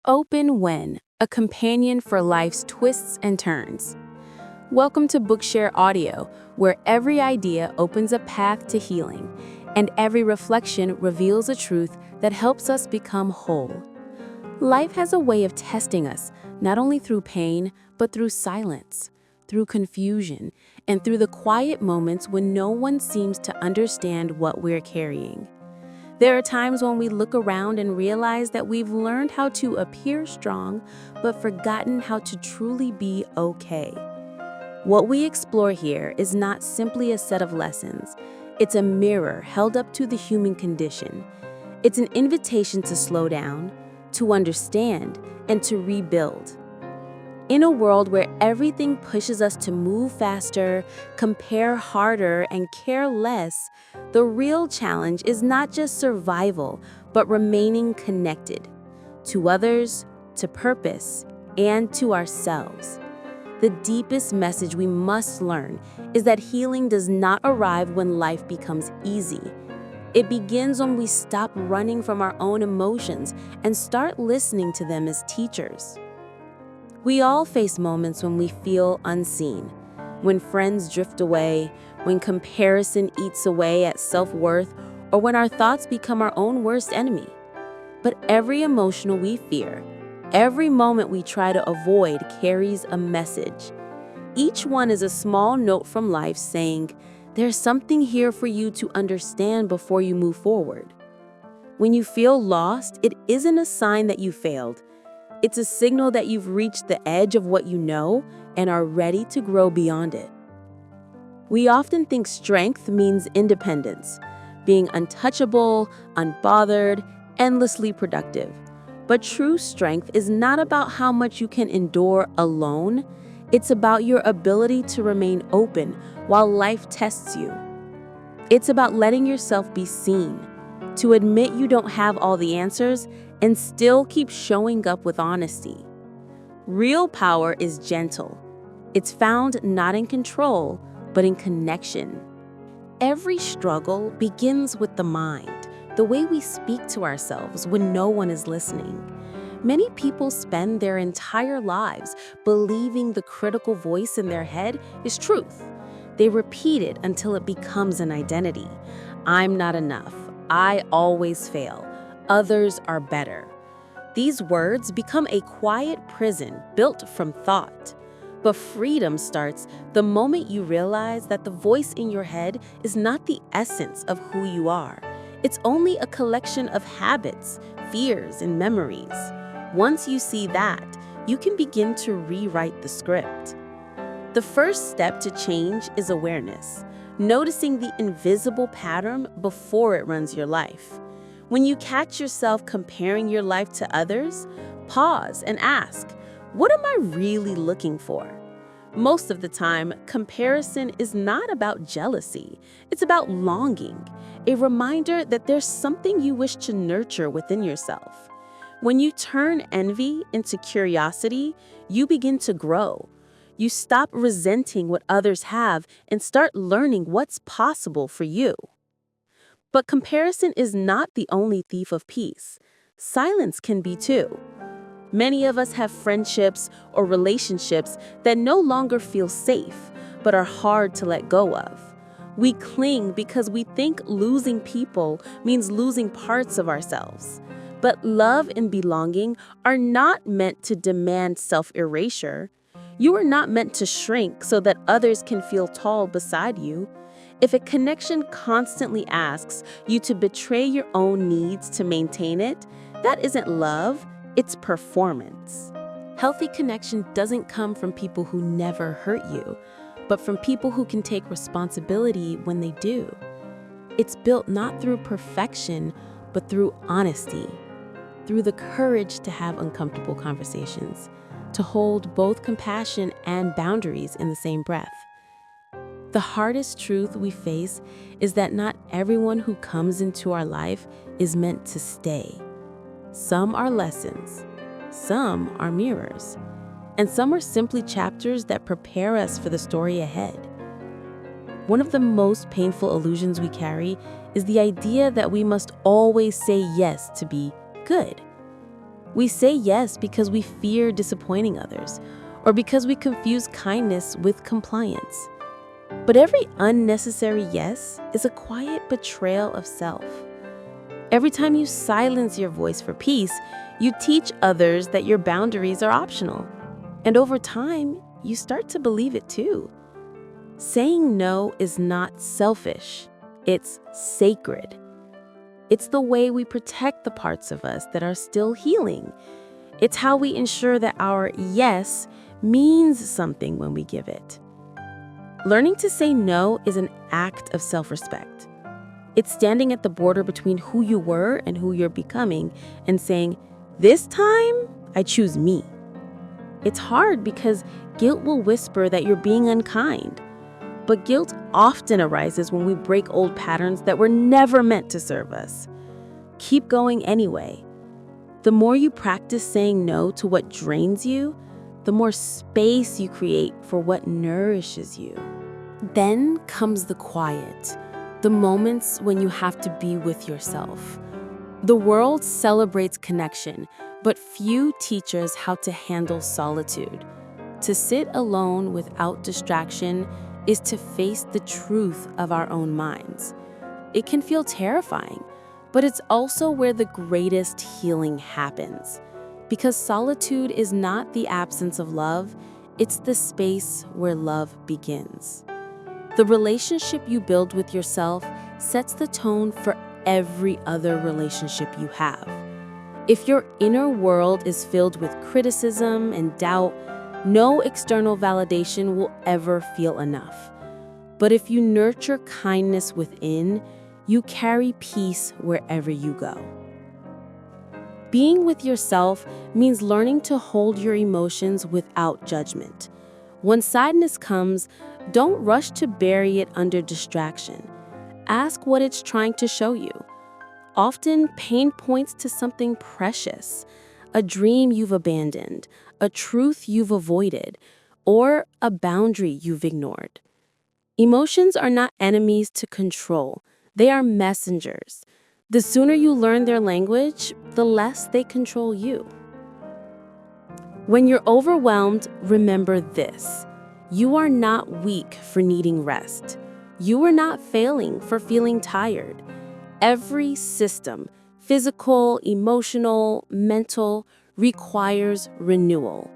Open When, a companion for life's twists and turns. Welcome to Bookshare Audio, where every idea opens a path to healing, and every reflection reveals a truth that helps us become whole. Life has a way of testing us, not only through pain, but through silence, through confusion, and through the quiet moments when no one seems to understand what we're carrying. There are times when we look around and realize that we've learned how to appear strong, but forgotten how to truly be okay. What we explore here is not simply a set of lessons. It's a mirror held up to the human condition. It's an invitation to slow down, to understand, and to rebuild. In a world where everything pushes us to move faster, compare harder, and care less, the real challenge is not just survival, but remaining connected to others, to purpose, and to ourselves. The deepest message we must learn is that healing does not arrive when life becomes easy. It begins when we stop running from our own emotions and start listening to them as teachers. We all face moments when we feel unseen, when friends drift away, when comparison eats away at self-worth, or when our thoughts become our own worst enemy. But every emotion we fear, every moment we try to avoid carries a message. Each one is a small note from life saying, "There's something here for you to understand before you move forward." When you feel lost, it isn't a sign that you failed. It's a signal that you've reached the edge of what you know and are ready to grow beyond it. We often think strength means independence, being untouchable, unbothered, endlessly productive. But true strength is not about how much you can endure alone. It's about your ability to remain open while life tests you. It's about letting yourself be seen, to admit you don't have all the answers, and still keep showing up with honesty. Real power is gentle. It's found not in control, but in connection. Every struggle begins with the mind, the way we speak to ourselves when no one is listening. Many people spend their entire lives believing the critical voice in their head is truth. They repeat it until it becomes an identity. I'm not enough. I always fail. Others are better. These words become a quiet prison built from thought. But freedom starts the moment you realize that the voice in your head is not the essence of who you are. It's only a collection of habits, fears, and memories. Once you see that, you can begin to rewrite the script. The first step to change is awareness, noticing the invisible pattern before it runs your life. When you catch yourself comparing your life to others, pause and ask, what am I really looking for? Most of the time, comparison is not about jealousy. It's about longing, a reminder that there's something you wish to nurture within yourself. When you turn envy into curiosity, you begin to grow. You stop resenting what others have and start learning what's possible for you. But comparison is not the only thief of peace. Silence can be too. Many of us have friendships or relationships that no longer feel safe, but are hard to let go of. We cling because we think losing people means losing parts of ourselves. But love and belonging are not meant to demand self-erasure. You are not meant to shrink so that others can feel tall beside you. If a connection constantly asks you to betray your own needs to maintain it, that isn't love, it's performance. Healthy connection doesn't come from people who never hurt you, but from people who can take responsibility when they do. It's built not through perfection, but through honesty, through the courage to have uncomfortable conversations, to hold both compassion and boundaries in the same breath. The hardest truth we face is that not everyone who comes into our life is meant to stay. Some are lessons, some are mirrors, and some are simply chapters that prepare us for the story ahead. One of the most painful illusions we carry is the idea that we must always say yes to be good. We say yes because we fear disappointing others, or because we confuse kindness with compliance. But every unnecessary yes is a quiet betrayal of self. Every time you silence your voice for peace, you teach others that your boundaries are optional. And over time, you start to believe it too. Saying no is not selfish, it's sacred. It's the way we protect the parts of us that are still healing. It's how we ensure that our yes means something when we give it. Learning to say no is an act of self-respect. It's standing at the border between who you were and who you're becoming and saying, "This time, I choose me." It's hard because guilt will whisper that you're being unkind. But guilt often arises when we break old patterns that were never meant to serve us. Keep going anyway. The more you practice saying no to what drains you, the more space you create for what nourishes you. Then comes the quiet, the moments when you have to be with yourself. The world celebrates connection, but few teach us how to handle solitude. To sit alone without distraction is to face the truth of our own minds. It can feel terrifying, but it's also where the greatest healing happens. Because solitude is not the absence of love, it's the space where love begins. The relationship you build with yourself sets the tone for every other relationship you have. If your inner world is filled with criticism and doubt, no external validation will ever feel enough. But if you nurture kindness within, you carry peace wherever you go. Being with yourself means learning to hold your emotions without judgment. When sadness comes, don't rush to bury it under distraction. Ask what it's trying to show you. Often, pain points to something precious, a dream you've abandoned, a truth you've avoided, or a boundary you've ignored. Emotions are not enemies to control. They are messengers. The sooner you learn their language, the less they control you. When you're overwhelmed, remember this. You are not weak for needing rest. You are not failing for feeling tired. Every system, physical, emotional, mental, requires renewal.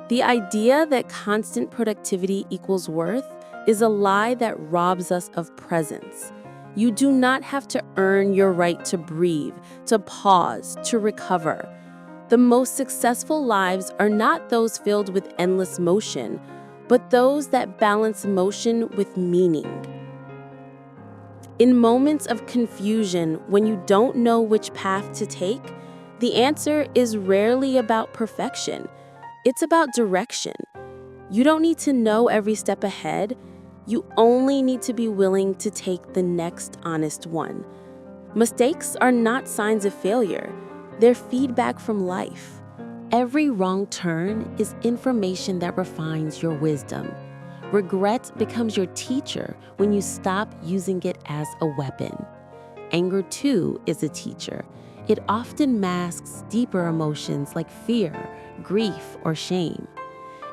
The idea that constant productivity equals worth is a lie that robs us of presence. You do not have to earn your right to breathe, to pause, to recover. The most successful lives are not those filled with endless motion, but those that balance motion with meaning. In moments of confusion, when you don't know which path to take, the answer is rarely about perfection. It's about direction. You don't need to know every step ahead. You only need to be willing to take the next honest one. Mistakes are not signs of failure. They're feedback from life. Every wrong turn is information that refines your wisdom. Regret becomes your teacher when you stop using it as a weapon. Anger, too, is a teacher. It often masks deeper emotions like fear, grief, or shame.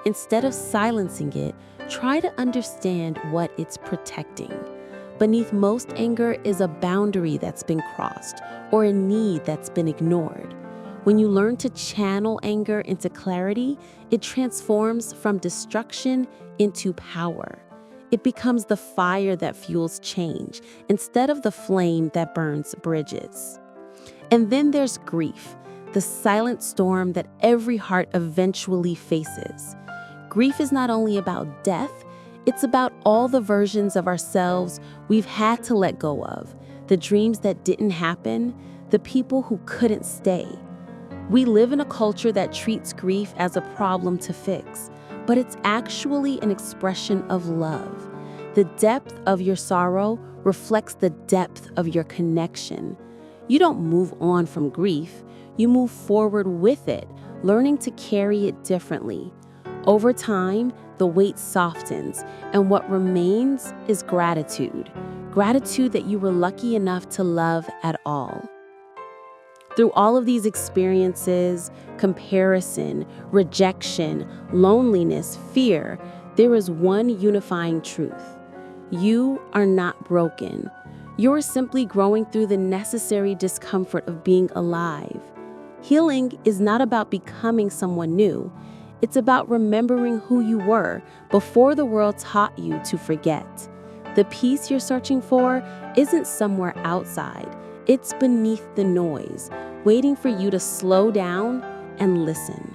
Instead of silencing it, try to understand what it's protecting. Beneath most anger is a boundary that's been crossed or a need that's been ignored. When you learn to channel anger into clarity, it transforms from destruction into power. It becomes the fire that fuels change instead of the flame that burns bridges. And then there's grief, the silent storm that every heart eventually faces. Grief is not only about death, it's about all the versions of ourselves we've had to let go of, the dreams that didn't happen, the people who couldn't stay. We live in a culture that treats grief as a problem to fix, but it's actually an expression of love. The depth of your sorrow reflects the depth of your connection. You don't move on from grief, you move forward with it, learning to carry it differently. Over time, the weight softens, and what remains is gratitude. Gratitude that you were lucky enough to love at all. Through all of these experiences, comparison, rejection, loneliness, fear, there is one unifying truth. You are not broken. You're simply growing through the necessary discomfort of being alive. Healing is not about becoming someone new. It's about remembering who you were before the world taught you to forget. The peace you're searching for isn't somewhere outside. It's beneath the noise, waiting for you to slow down and listen.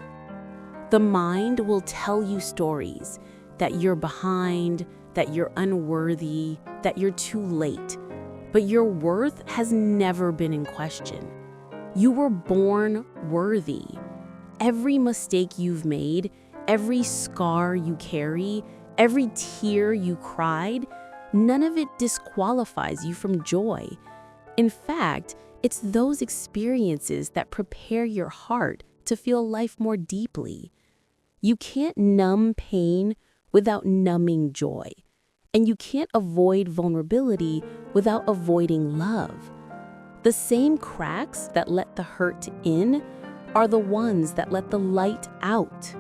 The mind will tell you stories that you're behind, that you're unworthy, that you're too late. But your worth has never been in question. You were born worthy. Every mistake you've made, every scar you carry, every tear you cried, none of it disqualifies you from joy. In fact, it's those experiences that prepare your heart to feel life more deeply. You can't numb pain without numbing joy. And you can't avoid vulnerability without avoiding love. The same cracks that let the hurt in are the ones that let the light out.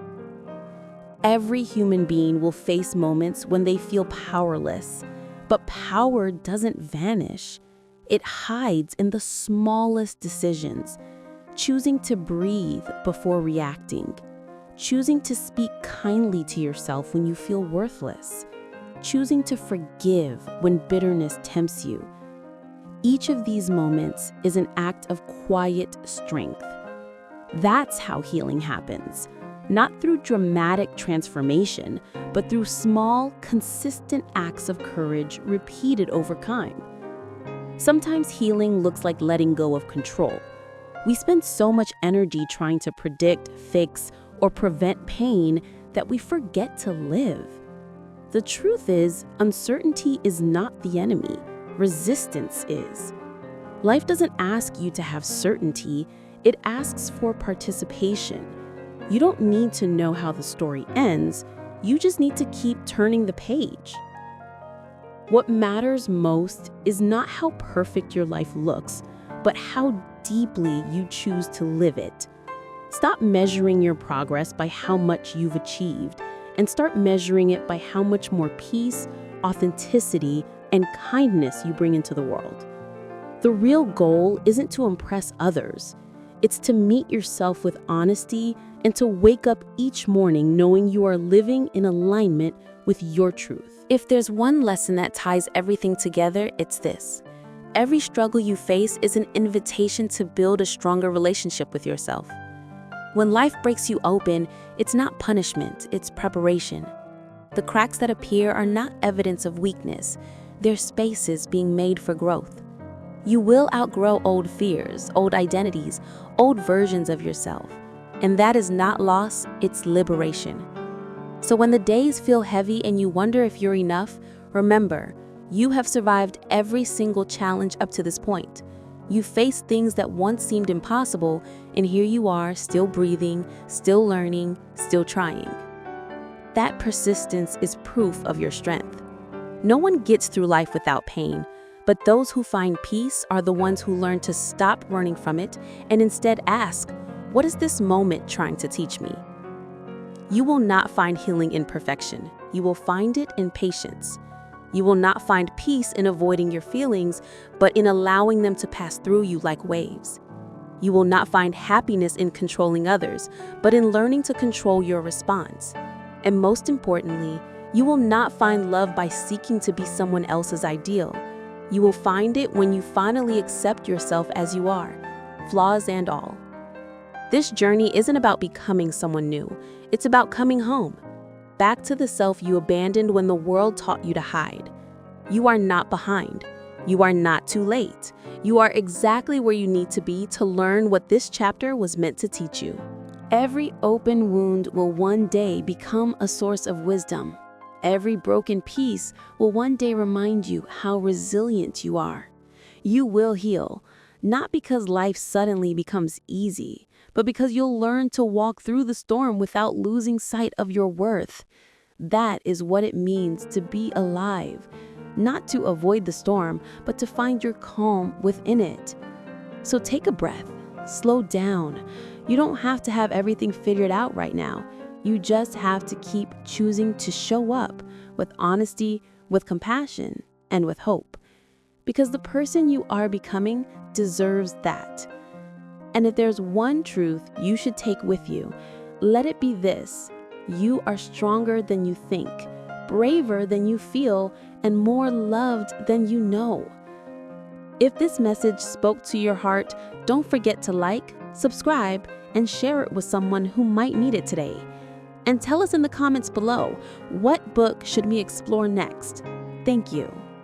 Every human being will face moments when they feel powerless, but power doesn't vanish. It hides in the smallest decisions, choosing to breathe before reacting, choosing to speak kindly to yourself when you feel worthless, choosing to forgive when bitterness tempts you. Each of these moments is an act of quiet strength. That's how healing happens, not through dramatic transformation, but through small, consistent acts of courage repeated over time. Sometimes healing looks like letting go of control. We spend so much energy trying to predict, fix, or prevent pain that we forget to live. The truth is, uncertainty is not the enemy. Resistance is. Life doesn't ask you to have certainty, it asks for participation. You don't need to know how the story ends, you just need to keep turning the page. What matters most is not how perfect your life looks, but how deeply you choose to live it. Stop measuring your progress by how much you've achieved, and start measuring it by how much more peace, authenticity, and kindness you bring into the world. The real goal isn't to impress others. It's to meet yourself with honesty and to wake up each morning knowing you are living in alignment with your truth. If there's one lesson that ties everything together, it's this. Every struggle you face is an invitation to build a stronger relationship with yourself. When life breaks you open, it's not punishment, it's preparation. The cracks that appear are not evidence of weakness, they're spaces being made for growth. You will outgrow old fears, old identities, old versions of yourself. And that is not loss, it's liberation. So when the days feel heavy and you wonder if you're enough, remember, you have survived every single challenge up to this point. You faced things that once seemed impossible, and here you are, still breathing, still learning, still trying. That persistence is proof of your strength. No one gets through life without pain, but those who find peace are the ones who learn to stop running from it and instead ask, what is this moment trying to teach me? You will not find healing in perfection. You will find it in patience. You will not find peace in avoiding your feelings, but in allowing them to pass through you like waves. You will not find happiness in controlling others, but in learning to control your response. And most importantly, you will not find love by seeking to be someone else's ideal. You will find it when you finally accept yourself as you are, flaws and all. This journey isn't about becoming someone new. It's about coming home. Back to the self you abandoned when the world taught you to hide. You are not behind. You are not too late. You are exactly where you need to be to learn what this chapter was meant to teach you. Every open wound will one day become a source of wisdom. Every broken piece will one day remind you how resilient you are. You will heal, not because life suddenly becomes easy, but because you'll learn to walk through the storm without losing sight of your worth. That is what it means to be alive, not to avoid the storm, but to find your calm within it. So take a breath, Slow down. You don't have to have everything figured out right now. You just have to keep choosing to show up with honesty, with compassion, and with hope. Because the person you are becoming deserves that. And if there's one truth you should take with you, let it be this: you are stronger than you think, braver than you feel, and more loved than you know. If this message spoke to your heart, don't forget to like, subscribe, and share it with someone who might need it today. And tell us in the comments below, what book should we explore next? Thank you.